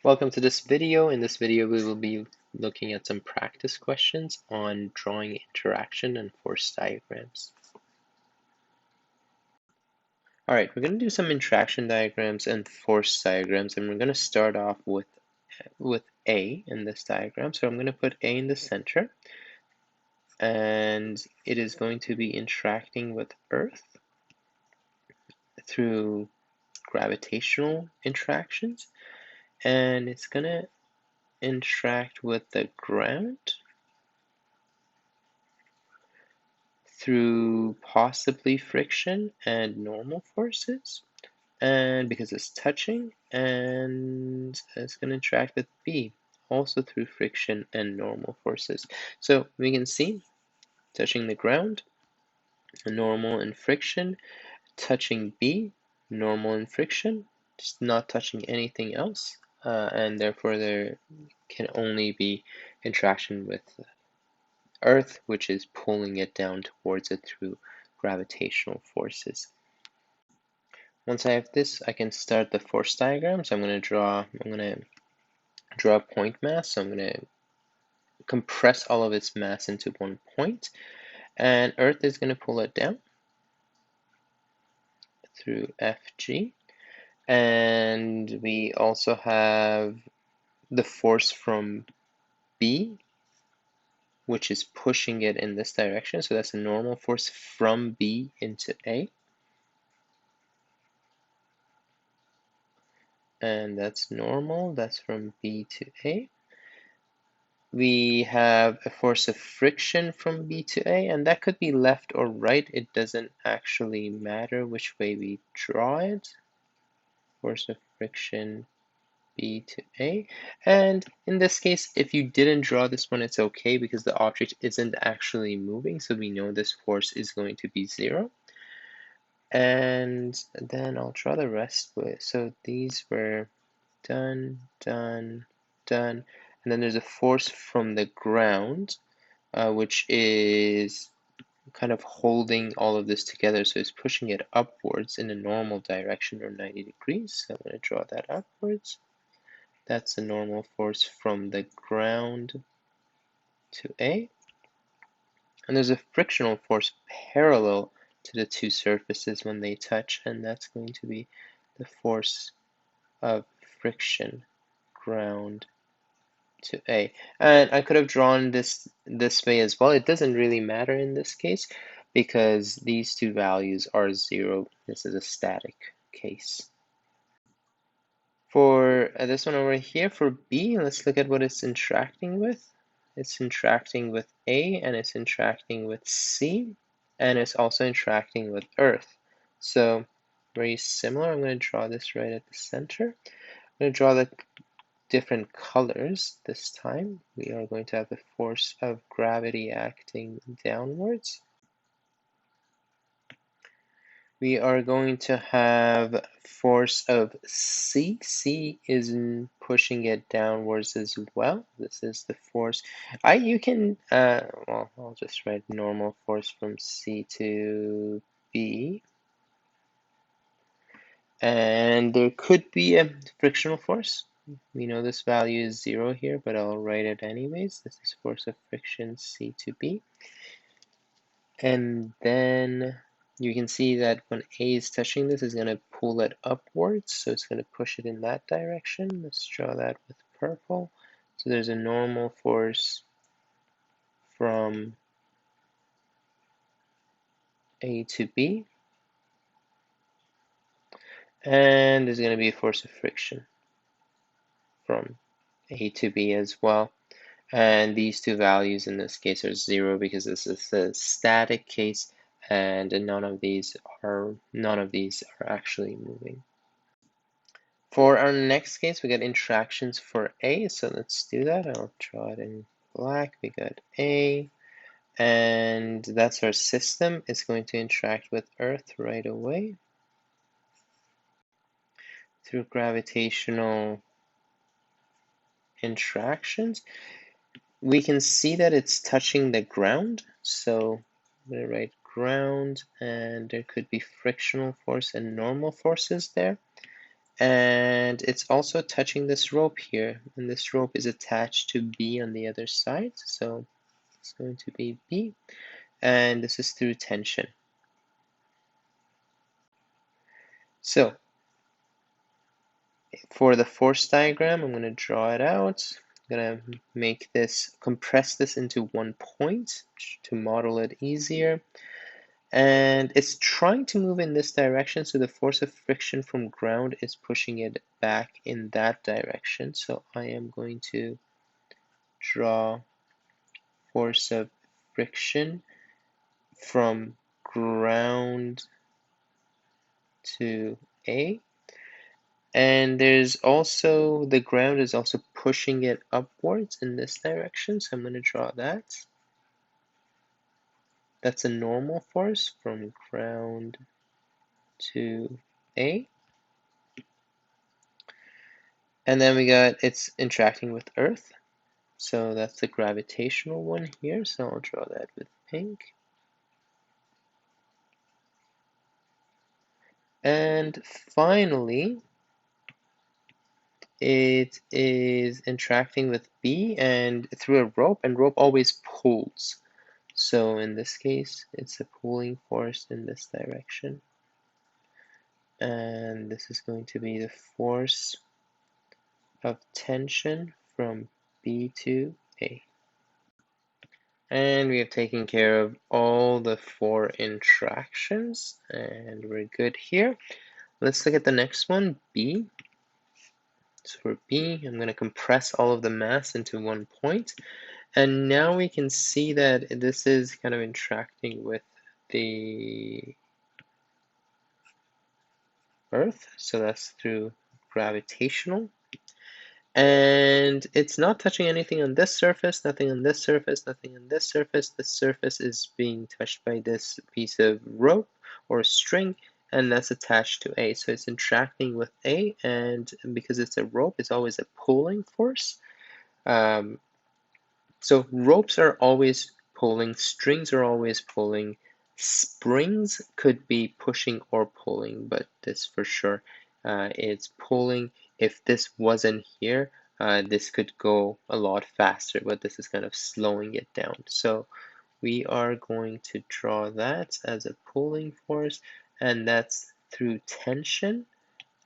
Welcome to this video. In this video, we will be looking at some practice questions on drawing interaction and force diagrams. All right, we're going to do some interaction diagrams and force diagrams, and we're going to start off with A in this diagram. So I'm going to put A in the center, and it is going to be interacting with Earth through gravitational interactions, and it's going to interact with the ground through possibly friction and normal forces, and because it's touching, and it's going to interact with B also through friction and normal forces. So we can see touching the ground, normal and friction, touching B, normal and friction, just not touching anything else, and therefore there can only be interaction with Earth, which is pulling it down towards it through gravitational forces. Once I have this, I can start the force diagram. So I'm going to draw a point mass. So I'm going to compress all of its mass into one point, and Earth is going to pull it down through FG. And we also have the force from B, which is pushing it in this direction. So that's a normal force from B into A. And that's normal, that's from B to A. We have a force of friction from B to A, and that could be left or right. It doesn't actually matter which way we draw it. Force of friction B to A. And in this case, if you didn't draw this one, it's okay because the object isn't actually moving, so we know this force is going to be 0. And then I'll draw the rest with, so these were done, done, done. And then there's a force from the ground, which is kind of holding all of this together. So it's pushing it upwards in a normal direction or 90 degrees. So I'm going to draw that upwards. That's a normal force from the ground to A. And there's a frictional force parallel to the two surfaces when they touch, and that's going to be the force of friction, ground to A. And I could have drawn this way as well. It doesn't really matter in this case because these two values are 0. This is a static case. For this one over here, for B, let's look at what it's interacting with. It's interacting with A, and it's interacting with C, and it's also interacting with Earth. So very similar. I'm going to draw this right at the center. I'm going to draw the different colors this time. We are going to have the force of gravity acting downwards. We are going to have force of C. C is pushing it downwards as well. This is the force. You can, well, I'll just write normal force from C to B. And there could be a frictional force. We know this value is 0 here, but I'll write it anyways. This is force of friction C to B. And then you can see that when A is touching this, it's going to pull it upwards. So it's going to push it in that direction. Let's draw that with purple. So there's a normal force from A to B. And there's going to be a force of friction from A to B as well. And these two values in this case are 0 because this is a static case, and none of these are actually moving. For our next case, we got interactions for A, so let's do that. I'll draw it in black. We got A, and that's our system. It's going to interact with Earth right away through gravitational interactions. We can see that it's touching the ground, so I'm going to write ground, and there could be frictional force and normal forces there. And it's also touching this rope here, and this rope is attached to B on the other side, so it's going to be B, and this is through tension. So for the force diagram, I'm going to draw it out. I'm going to make this, compress this into one point to model it easier. And it's trying to move in this direction, so the force of friction from ground is pushing it back in that direction. So I am going to draw force of friction from ground to A. And there's also, the ground is also pushing it upwards in this direction, so I'm going to draw that. That's a normal force from ground to A. And then we got it's interacting with Earth, so that's the gravitational one here, so I'll draw that with pink. And finally, it is interacting with B and through a rope, and rope always pulls. So in this case, it's a pulling force in this direction. And this is going to be the force of tension from B to A. And we have taken care of all the 4 interactions, and we're good here. Let's look at the next one, B. So for B, I'm going to compress all of the mass into one point. And now we can see that this is kind of interacting with the Earth. So that's through gravitational. And it's not touching anything on this surface, nothing on this surface, nothing on this surface. The surface is being touched by this piece of rope or string, and that's attached to A. So it's interacting with A, and because it's a rope, it's always a pulling force. So ropes are always pulling, strings are always pulling, springs could be pushing or pulling, but this for sure it's pulling. If this wasn't here, this could go a lot faster, but this is kind of slowing it down. So we are going to draw that as a pulling force, and that's through tension,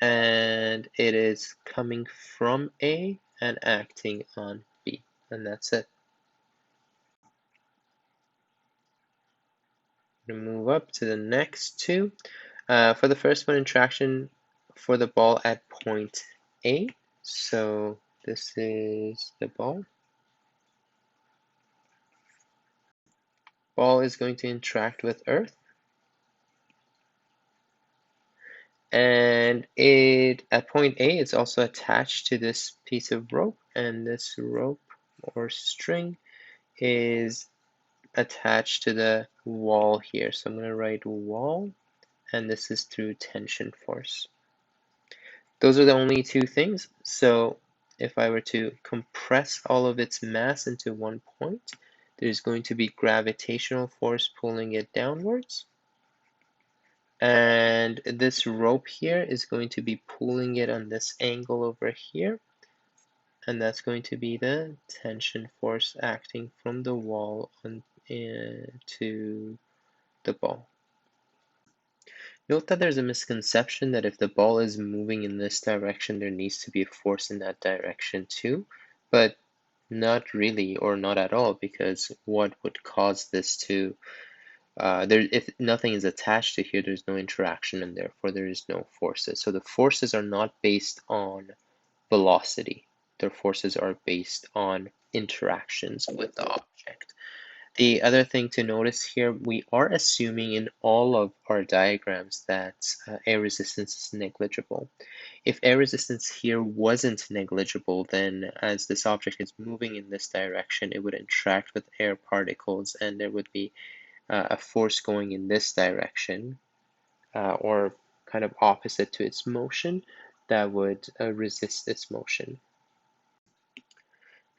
and it is coming from A and acting on B, and that's it. Move up to the next two. For the first one, interaction for the ball at point A. So this is the ball. Ball is going to interact with Earth. And it at point A, it's also attached to this piece of rope, and this rope or string is attached to the wall here. So I'm going to write wall, and this is through tension force. Those are the only two things. So if I were to compress all of its mass into one point, there's going to be gravitational force pulling it downwards. And this rope here is going to be pulling it on this angle over here. And that's going to be the tension force acting from the wall on, to the ball. Note that there's a misconception that if the ball is moving in this direction, there needs to be a force in that direction too, but not really or not at all, because what would cause this to, if nothing is attached to here, there's no interaction and therefore there is no forces. So the forces are not based on velocity. Their forces are based on interactions with the object. The other thing to notice here, we are assuming in all of our diagrams that air resistance is negligible. If air resistance here wasn't negligible, then as this object is moving in this direction, it would interact with air particles, and there would be a force going in this direction, or kind of opposite to its motion, that would resist its motion.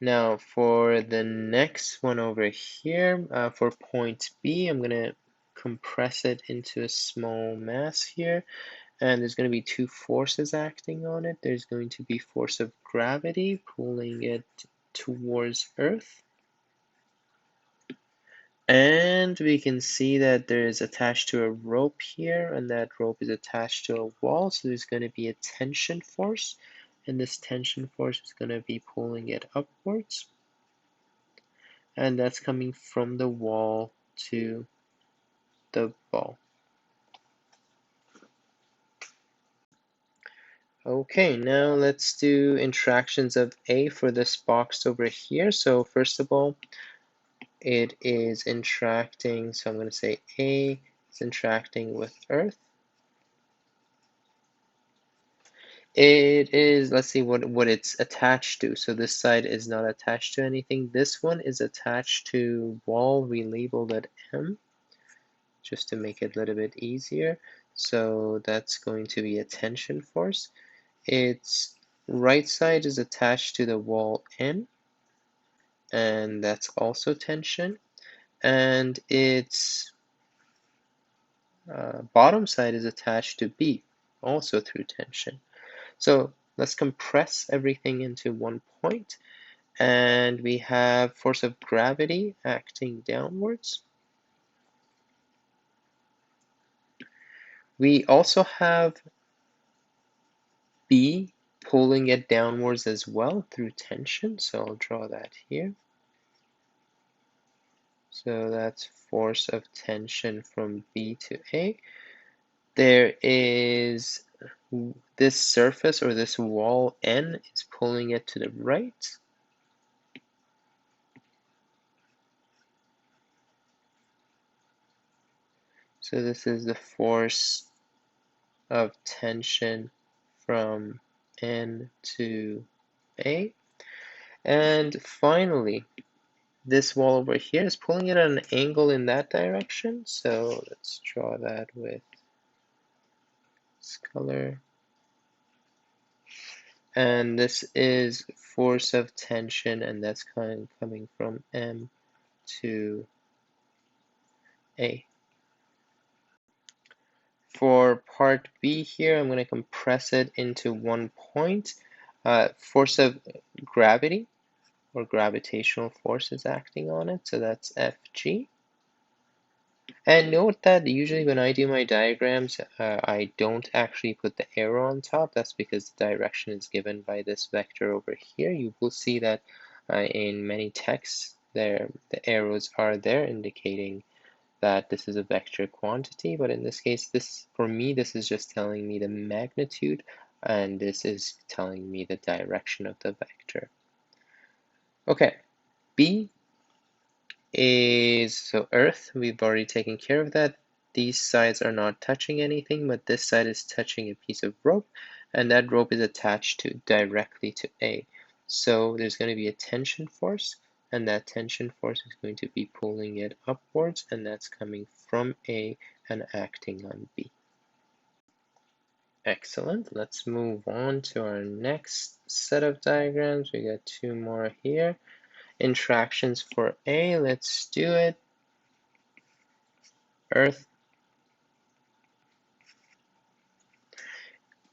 Now for the next one over here, for point B, I'm going to compress it into a small mass here. and there's going to be two forces acting on it. There's going to be force of gravity pulling it towards Earth. And we can see that there is attached to a rope here, and that rope is attached to a wall, so there's going to be a tension force, and this tension force is going to be pulling it upwards, and that's coming from the wall to the ball. Okay, now let's do interactions of A for this box over here. So first of all, it is interacting, so I'm going to say A is interacting with Earth. It is, let's see what it's attached to. So this side is not attached to anything. This one is attached to wall. We labeled it M just to make it a little bit easier. So that's going to be a tension force. Its right side is attached to the wall N, and that's also tension. And its bottom side is attached to B, also through tension. So let's compress everything into one point, and we have force of gravity acting downwards. We also have B pulling it downwards as well through tension, so I'll draw that here. So that's force of tension from B to A. There is this surface or this wall N is pulling it to the right. So this is the force of tension from N to A. And finally, this wall over here is pulling it at an angle in that direction. So let's draw that with this color. And this is force of tension, and that's coming from M to A. For part B here, I'm going to compress it into one point. Force of gravity or gravitational force is acting on it, so that's Fg. And note that usually when I do my diagrams, I don't actually put the arrow on top. That's because the direction is given by this vector over here. You will see that in many texts, the arrows are there indicating that this is a vector quantity, but in this case, for me, this is just telling me the magnitude, and this is telling me the direction of the vector. Okay, B is, so Earth, we've already taken care of that. These sides are not touching anything, but this side is touching a piece of rope, and that rope is attached directly to A. So there's going to be a tension force, and that tension force is going to be pulling it upwards, and that's coming from A and acting on B. Excellent. Let's move on to our next set of diagrams. We got two more here. Interactions for A, let's do it. Earth.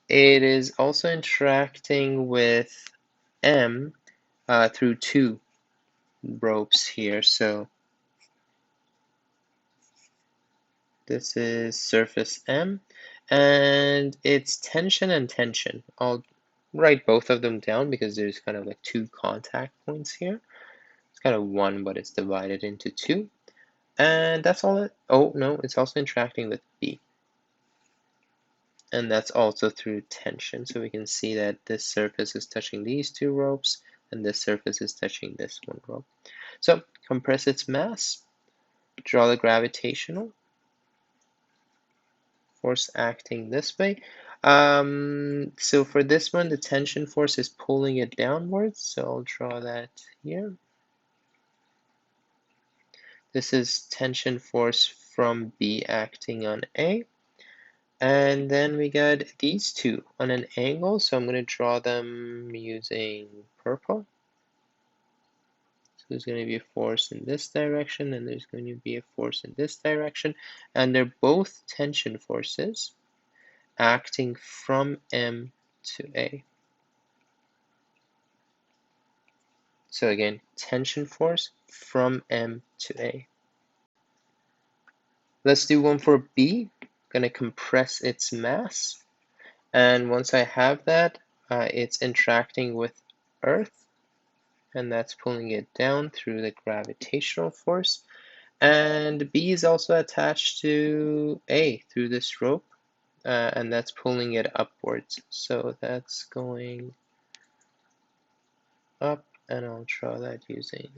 It is also interacting with M through two ropes here. So this is surface M, and it's tension and tension. I'll write both of them down because there's kind of like two contact points here. It's kind of one, but it's divided into two. And that's all it, oh no, it's also interacting with B. And that's also through tension. So we can see that this surface is touching these two ropes, and this surface is touching this one rope. So compress its mass, draw the gravitational force acting this way. So for this one, the tension force is pulling it downwards. So I'll draw that here. This is tension force from B acting on A. And then we got these two on an angle, so I'm going to draw them using purple. So there's going to be a force in this direction, and there's going to be a force in this direction, and they're both tension forces. acting from M to A. So again, tension force from M to A. Let's do one for B. I'm gonna compress its mass. And once I have that, it's interacting with Earth, and that's pulling it down through the gravitational force. And B is also attached to A through this rope, and that's pulling it upwards. So that's going up, and I'll draw that using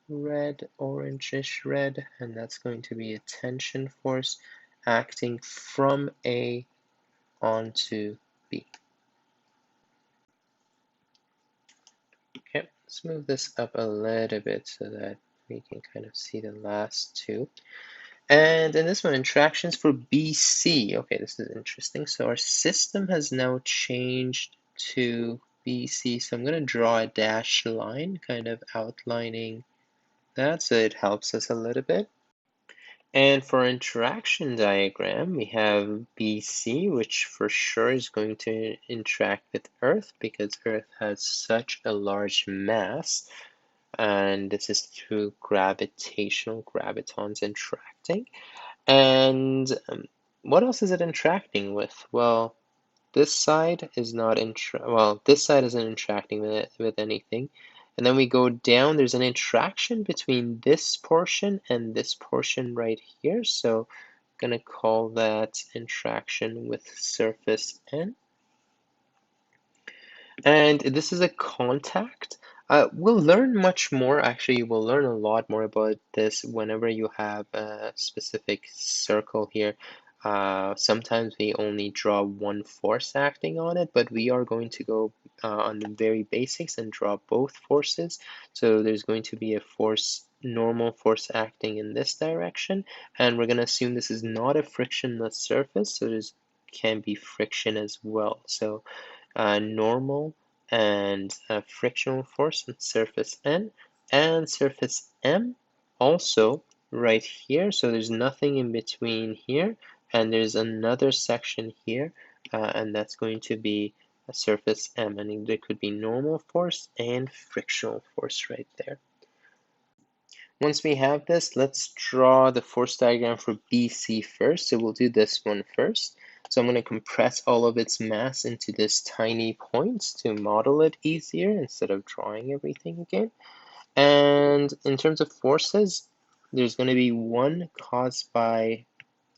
red, orangish red, and that's going to be a tension force acting from A onto B. Okay, let's move this up a little bit so that we can kind of see the last two. And in this one, interactions for BC. Okay, this is interesting. So our system has now changed to BC. So I'm going to draw a dashed line, kind of outlining that so it helps us a little bit. And for interaction diagram, we have BC, which for sure is going to interact with Earth because Earth has such a large mass. And this is through gravitational gravitons interacting. And what else is it interacting with? Well, this side is not this side isn't interacting with anything. And then we go down, there's an interaction between this portion and this portion right here. So I'm gonna call that interaction with surface N. And this is a contact. We'll learn much more. Actually, we'll learn a lot more about this whenever you have a specific circle here. Sometimes we only draw one force acting on it, but we are going to go on the very basics and draw both forces. So there's going to be a force, normal force acting in this direction, and we're going to assume this is not a frictionless surface, so there's can be friction as well. So normal and frictional force on surface N and surface M also right here. So there's nothing in between here, and there's another section here, and that's going to be a surface M, and there could be normal force and frictional force right there. Once we have this, let's draw the force diagram for BC first. So we'll do this one first. So I'm going to compress all of its mass into this tiny points to model it easier instead of drawing everything again. And in terms of forces, there's going to be one caused by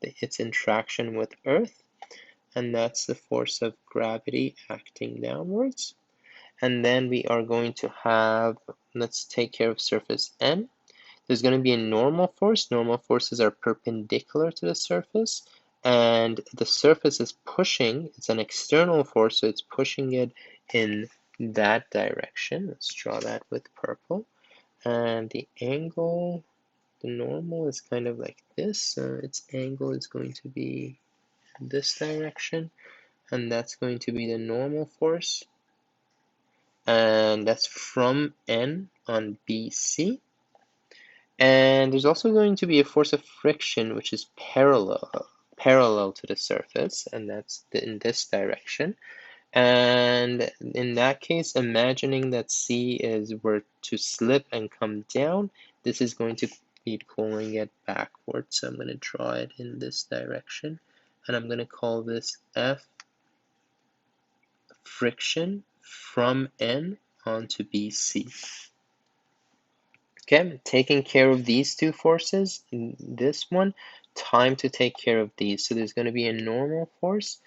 its interaction with Earth, and that's the force of gravity acting downwards. And then we are going to have, let's take care of surface N. There's going to be a normal force. Normal forces are perpendicular to the surface, and the surface is pushing. It's an external force, so it's pushing it in that direction. Let's draw that with purple. And the angle, the normal is kind of like this. Its angle is going to be this direction, and that's going to be the normal force. And that's from N on BC. And there's also going to be a force of friction, which is parallel to the surface, and that's in this direction. And in that case, imagining that C were to slip and come down, this is going to be pulling it backwards. So I'm going to draw it in this direction, and I'm going to call this F friction from N onto BC. Okay, taking care of these two forces, this one, time to take care of these. So there's going to be a normal force.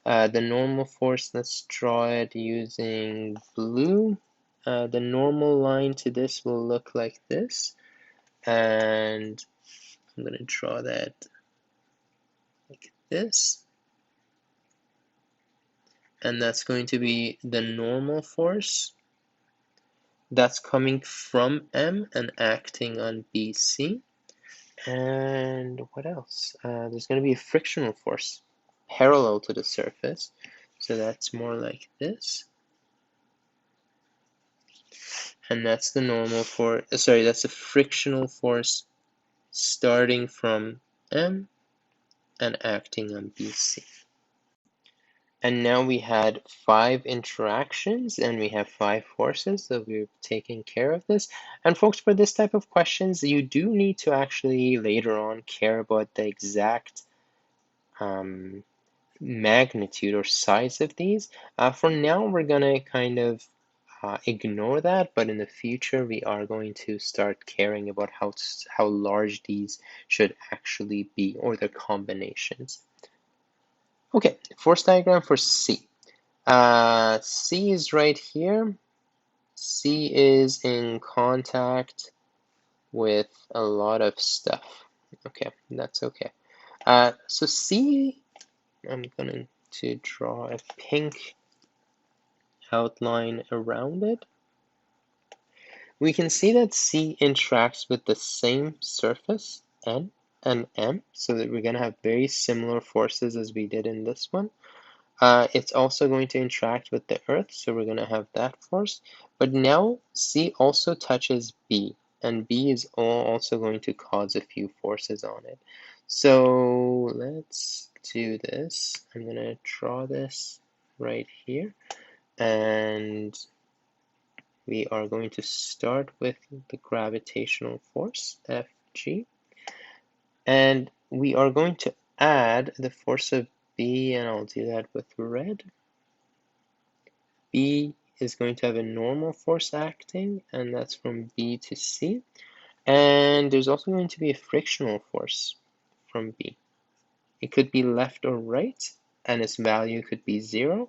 The normal force, let's draw it using blue. The normal line to this will look like this. And I'm going to draw that like this. And that's going to be the normal force. That's coming from M and acting on BC. And what else? There's going to be a frictional force parallel to the surface. So that's more like this. And that's the normal force, sorry, that's the frictional force starting from M and acting on BC. And now we had 5 interactions and we have 5 forces, so we're taking care of this. And folks, for this type of questions, you do need to actually later on care about the exact magnitude or size of these. For now, we're gonna kind of ignore that, but in the future, we are going to start caring about how large these should actually be, or their combinations. Okay, force diagram for C. C is right here. C is in contact with a lot of stuff. Okay, that's okay. So C, I'm going to draw a pink outline around it. We can see that C interacts with the same surface, N and M, so that we're going to have very similar forces as we did in this one. It's also going to interact with the Earth, so we're going to have that force. But now C also touches B, and B is also going to cause a few forces on it. So let's do this. I'm going to draw this right here, and we are going to start with the gravitational force, Fg, and we are going to add the force of B, and I'll do that with red. B is going to have a normal force acting, and that's from B to C. And there's also going to be a frictional force from B. It could be left or right, and its value could be 0,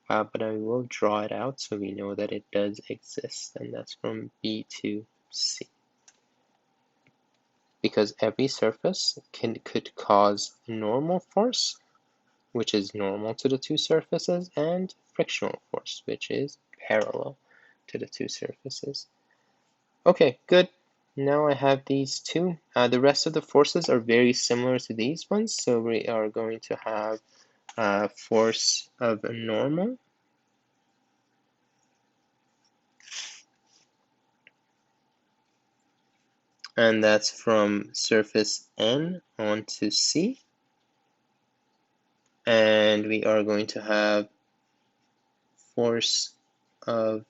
but I will draw it out so we know that it does exist, and that's from B to C. Because every surface could cause a normal force, which is normal to the two surfaces, and frictional force, which is parallel to the two surfaces. Okay, good. Now I have these two. The rest of the forces are very similar to these ones, so we are going to have a force of a normal, and that's from surface N onto C. And we are going to have force of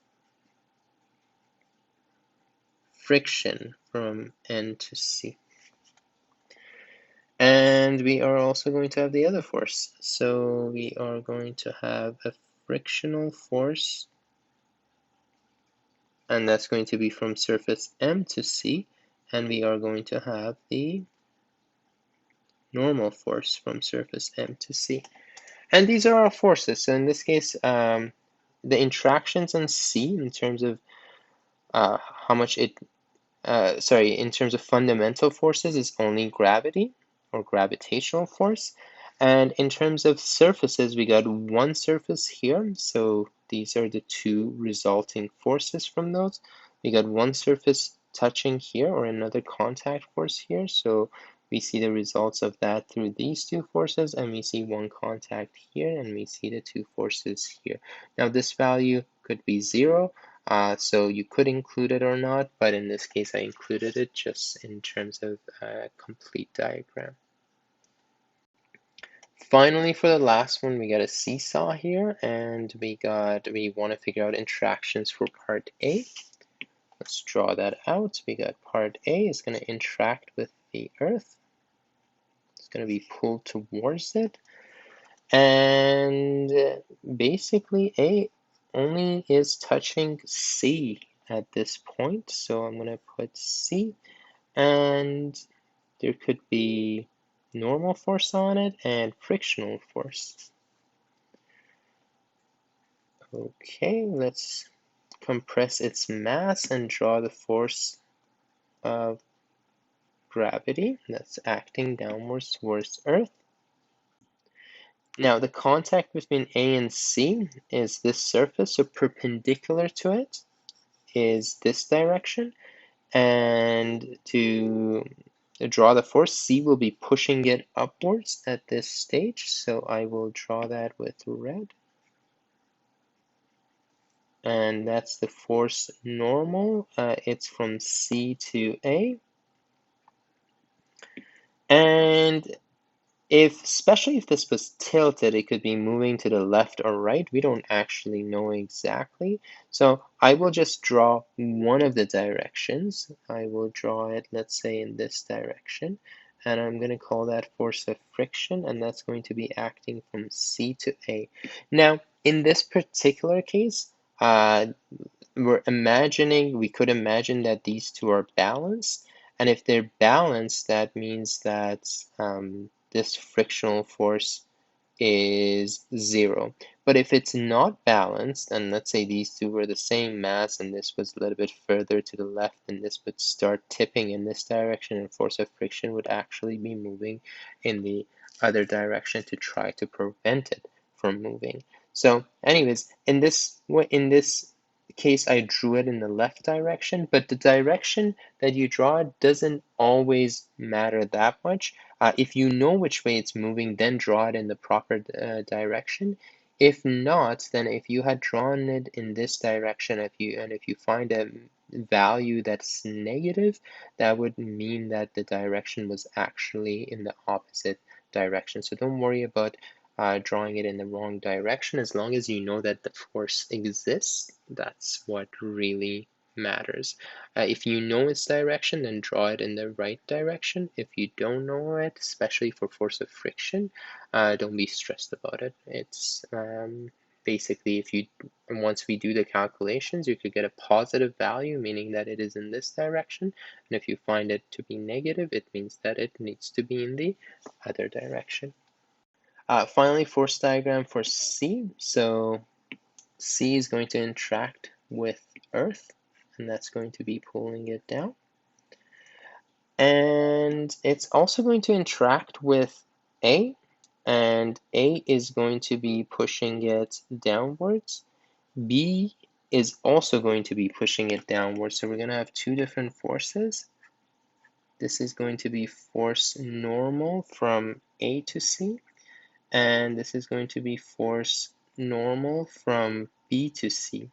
friction from N to C. And we are also going to have the other force. So we are going to have a frictional force, and that's going to be from surface M to C, and we are going to have the normal force from surface M to C. And these are our forces. So in this case, the interactions on C in terms of how much it in terms of fundamental forces, is only gravity or gravitational force. And in terms of surfaces, we got one surface here. So these are the two resulting forces from those. We got one surface touching here, or another contact force here. So we see the results of that through these two forces, and we see one contact here, and we see the two forces here. Now this value could be 0, so you could include it or not, but in this case I included it just in terms of a complete diagram. Finally, for the last one, we got a seesaw here, and we want to figure out interactions for part A. Let's draw that out. We got part A is going to interact with the Earth. It's going to be pulled towards it. And basically A only is touching C at this point. So I'm going to put C, and there could be normal force on it and frictional force. Okay, let's compress its mass and draw the force of gravity that's acting downwards towards Earth. Now the contact between A and C is this surface, so perpendicular to it is this direction, and to draw the force, C will be pushing it upwards at this stage, so I will draw that with red. And that's the force normal. It's from C to A. And especially if this was tilted, it could be moving to the left or right. We don't actually know exactly. So I will just draw one of the directions. I will draw it, let's say, in this direction. And I'm going to call that force of friction, and that's going to be acting from C to A. Now, in this particular case, we could imagine that these two are balanced. And if they're balanced, that means that this frictional force is 0. But if it's not balanced, and let's say these two were the same mass and this was a little bit further to the left, and this would start tipping in this direction, and force of friction would actually be moving in the other direction to try to prevent it from moving. So anyways, in this case, I drew it in the left direction, but the direction that you draw doesn't always matter that much. If you know which way it's moving, then draw it in the proper direction. If not, then if you had drawn it in this direction, if you find a value that's negative, that would mean that the direction was actually in the opposite direction. So don't worry about drawing it in the wrong direction. As long as you know that the force exists, that's what really matters. If you know its direction, then draw it in the right direction. If you don't know it, especially for force of friction, don't be stressed about it. It's basically, once we do the calculations, you could get a positive value, meaning that it is in this direction. And if you find it to be negative, it means that it needs to be in the other direction. Finally, force diagram for C. So C is going to interact with Earth, and that's going to be pulling it down. And it's also going to interact with A, and A is going to be pushing it downwards. B is also going to be pushing it downwards. So we're going to have two different forces. This is going to be force normal from A to C, and this is going to be force normal from B to C.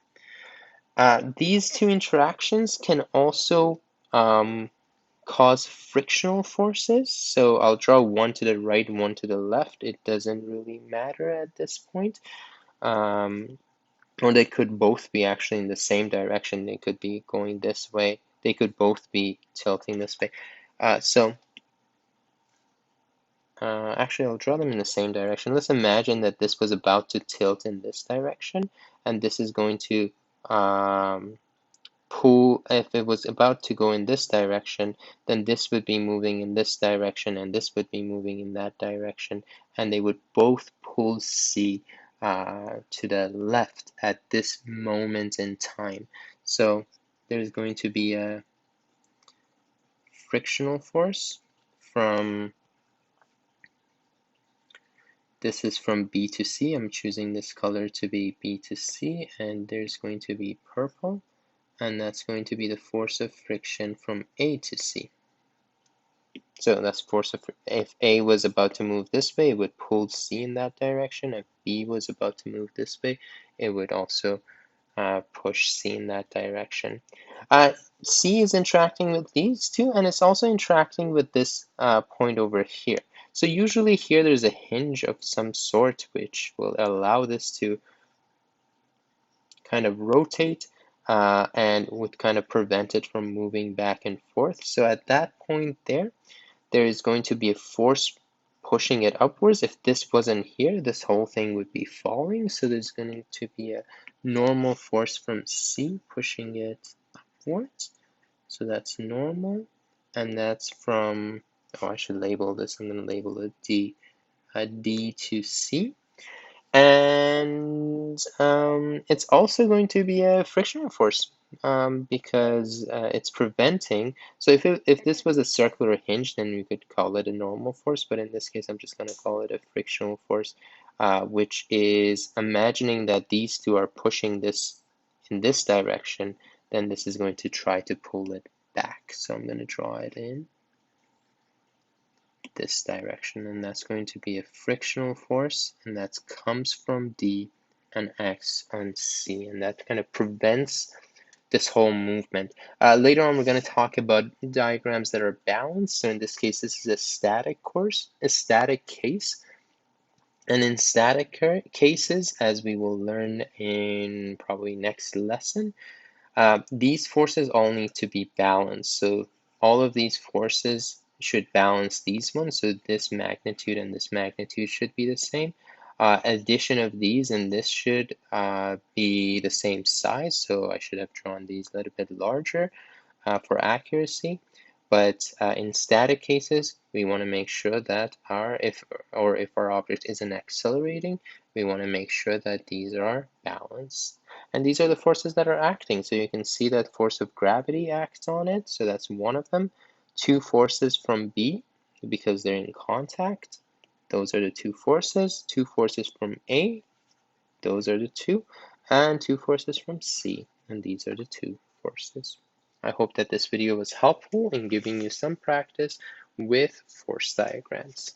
These two interactions can also cause frictional forces. So I'll draw one to the right, one to the left. It doesn't really matter at this point. Or they could both be actually in the same direction. They could be going this way. They could both be tilting this way. Actually, I'll draw them in the same direction. Let's imagine that this was about to tilt in this direction, and this is going to pull. If it was about to go in this direction, then this would be moving in this direction, and this would be moving in that direction, and they would both pull C to the left at this moment in time. So there's going to be a frictional force from this is from B to C. I'm choosing this color to be B to C, and there's going to be purple, and that's going to be the force of friction from A to C. So that's force of, if A was about to move this way, it would pull C in that direction. If B was about to move this way, it would also push C in that direction. C is interacting with these two, and it's also interacting with this point over here. So usually here there's a hinge of some sort which will allow this to kind of rotate and would kind of prevent it from moving back and forth. So at that point there is going to be a force pushing it upwards. If this wasn't here, this whole thing would be falling. So there's going to be a normal force from C pushing it upwards. So that's normal. And that's from, oh, I should label this. I'm going to label it D. D to C. And it's also going to be a frictional force because it's preventing. So if this was a circular hinge, then we could call it a normal force. But in this case, I'm just going to call it a frictional force, which is imagining that these two are pushing this in this direction, then this is going to try to pull it back. So I'm going to draw it in this direction, and that's going to be a frictional force, and that comes from D and acts on C, and that kind of prevents this whole movement. Later on, we're going to talk about diagrams that are balanced. So in this case, this is a static case. And in static cases, as we will learn in probably next lesson, these forces all need to be balanced. So all of these forces should balance these ones. So this magnitude and this magnitude should be the same. Addition of these and this should be the same size. So I should have drawn these a little bit larger for accuracy. But in static cases, we want to make sure that if our object isn't accelerating, we want to make sure that these are balanced. And these are the forces that are acting. So you can see that force of gravity acts on it. So that's one of them. Two forces from B, because they're in contact. Those are the two forces. Two forces from A, those are the two. And two forces from C, and these are the two forces. I hope that this video was helpful in giving you some practice with force diagrams.